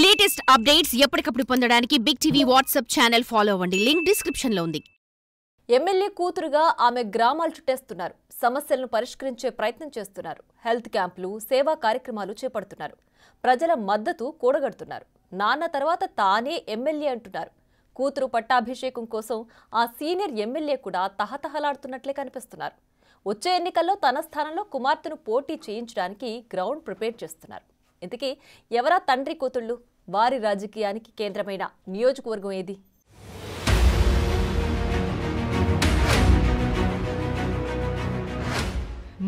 Latest updates ఎప్పటికప్పుడు పొందడానికి big TV WhatsApp channel follow అవ్వండి. లింక్ డిస్క్రిప్షన్ లో ఉంది. ఎమ్మెల్యే కూతురుగా ఆమె గ్రామాలు చుట్టేస్తున్నారు. సమస్యలను పరిష్కరించే ప్రయత్నం చేస్తున్నారు. హెల్త్ క్యాంపులు, సేవా కార్యక్రమాలు చేపడుతున్నారు. ప్రజల మద్దతు కూడగడుతున్నారు. నాన్న తర్వాత తానే ఎమ్మెల్యే అంటున్నారు. కూతురు పట్టాభిషేకం కోసం ఆ సీనియర్ ఎమ్మెల్యే కూడా తహతహలాడుతున్నట్లే కనిపిస్తున్నారు. వచ్చే ఎన్నికల్లో తన స్థానంలో కుమార్తెను పోటీ చేయించడానికి గ్రౌండ్ ప్రిపేర్ చేస్తున్నారు. ఇంతకీ ఎవరా తండ్రి కూతుళ్ళు? వారి రాజకీయానికి కేంద్రమైన నియోజకవర్గం ఏది?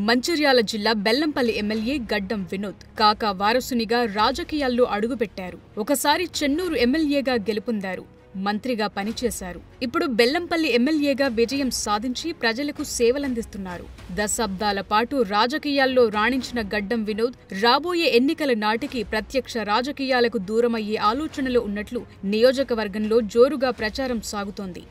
మంచిర్యాల జిల్లా బెల్లంపల్లి ఎమ్మెల్యే గడ్డం వినోద్ కాకా వారసునిగా రాజకీయాల్లో అడుగుపెట్టారు. ఒకసారి చెన్నూరు ఎమ్మెల్యేగా గెలుపొందారు. మంత్రిగా పనిచేశారు. ఇప్పుడు బెల్లంపల్లి ఎమ్మెల్యేగా విజయం సాధించి ప్రజలకు సేవలందిస్తున్నారు. దశాబ్దాల పాటు రాజకీయాల్లో రాణించిన గడ్డం వినోద్ రాబోయే ఎన్నికల నాటికి ప్రత్యక్ష రాజకీయాలకు దూరమయ్యే ఆలోచనలో ఉన్నట్లు నియోజకవర్గంలో జోరుగా ప్రచారం సాగుతోంది.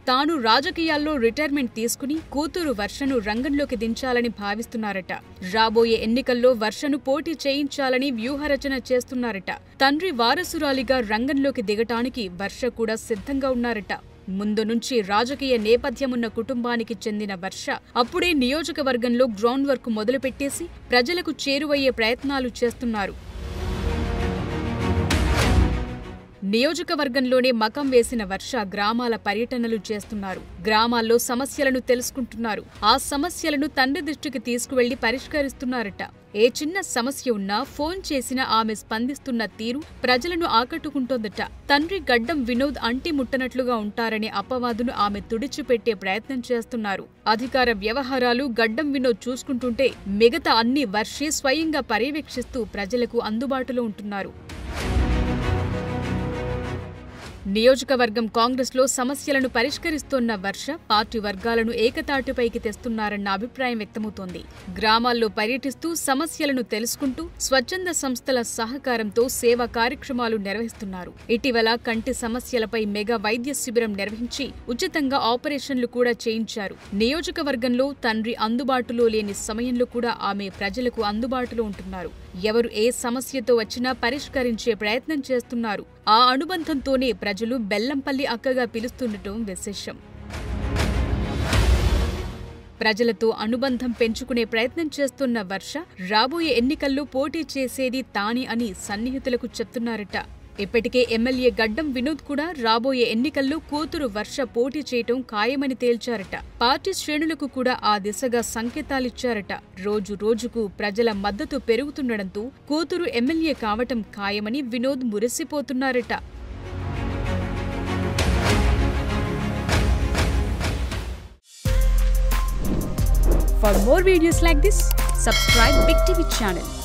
తాను రాజకీయాల్లో రిటైర్మెంట్ తీసుకుని కూతురు వర్షను రంగంలోకి దించాలని భావిస్తున్నారట. రాబోయే ఎన్నికల్లో వర్షను పోటీ చేయించాలని వ్యూహరచన చేస్తున్నారట. తండ్రి వారసురాలిగా రంగంలోకి దిగటానికి వర్ష కూడా సిద్ధంగా ఉన్నారట. ముందు నుంచి రాజకీయ నేపథ్యమున్న కుటుంబానికి చెందిన వర్ష అప్పుడే నియోజకవర్గంలో గ్రౌండ్ వర్క్ మొదలుపెట్టేసి ప్రజలకు చేరువయ్యే ప్రయత్నాలు చేస్తున్నారు. నియోజకవర్గంలోనే మకం వేసిన వర్ష గ్రామాల పర్యటనలు చేస్తున్నారు. గ్రామాల్లో సమస్యలను తెలుసుకుంటున్నారు. ఆ సమస్యలను తండ్రి దృష్టికి తీసుకువెళ్లి పరిష్కరిస్తున్నారట. ఏ చిన్న సమస్య ఉన్నా ఫోన్ చేసినా ఆమె స్పందిస్తున్న తీరు ప్రజలను ఆకట్టుకుంటోందట. తండ్రి గడ్డం వినోద్ అంటి ముట్టనట్లుగా ఉంటారనే అపవాదును ఆమె తుడిచిపెట్టే ప్రయత్నం చేస్తున్నారు. అధికార వ్యవహారాలు గడ్డం వినోద్ చూసుకుంటుంటే మిగతా అన్ని వర్షే స్వయంగా పర్యవేక్షిస్తూ ప్రజలకు అందుబాటులో ఉంటున్నారు. నియోజకవర్గం కాంగ్రెస్లో సమస్యలను పరిష్కరిస్తోన్న వర్ష పార్టీ వర్గాలను ఏకతాటిపైకి తెస్తున్నారన్న అభిప్రాయం వ్యక్తమవుతోంది. గ్రామాల్లో పర్యటిస్తూ సమస్యలను తెలుసుకుంటూ స్వచ్ఛంద సంస్థల సహకారంతో సేవా కార్యక్రమాలు నిర్వహిస్తున్నారు. ఇటీవల కంటి సమస్యలపై మెగా వైద్య శిబిరం నిర్వహించి ఉచితంగా ఆపరేషన్లు కూడా చేయించారు. నియోజకవర్గంలో తండ్రి అందుబాటులో లేని సమయంలో కూడా ఆమె ప్రజలకు అందుబాటులో ఉంటున్నారు. ఎవరు ఏ సమస్యతో వచ్చినా పరిష్కరించే ప్రయత్నం చేస్తున్నారు. ఆ అనుబంధంతోనే ప్రజలు బెల్లంపల్లి అక్కగా పిలుస్తుండటం విశేషం. ప్రజలతో అనుబంధం పెంచుకునే ప్రయత్నం చేస్తున్న వర్ష రాబోయే ఎన్నికల్లో పోటీ చేసేది తానే అని సన్నిహితులకు చెప్తున్నారట. ఇప్పటికే ఎమ్మెల్యే గడ్డం వినోద్ కూడా రాబోయే ఎన్నికల్లో కూతురు వర్ష పోటీ చేయటం ఖాయమని తేల్చారట. పార్టీ శ్రేణులకు కూడా ఆ దిశగా సంకేతాలిచ్చారట. రోజు రోజుకు ప్రజల మద్దతు పెరుగుతుండటంతో కూతురు ఎమ్మెల్యే కావటం ఖాయమని Vinod మురిసిపోతున్నారట. For more videos like this, subscribe Big TV channel.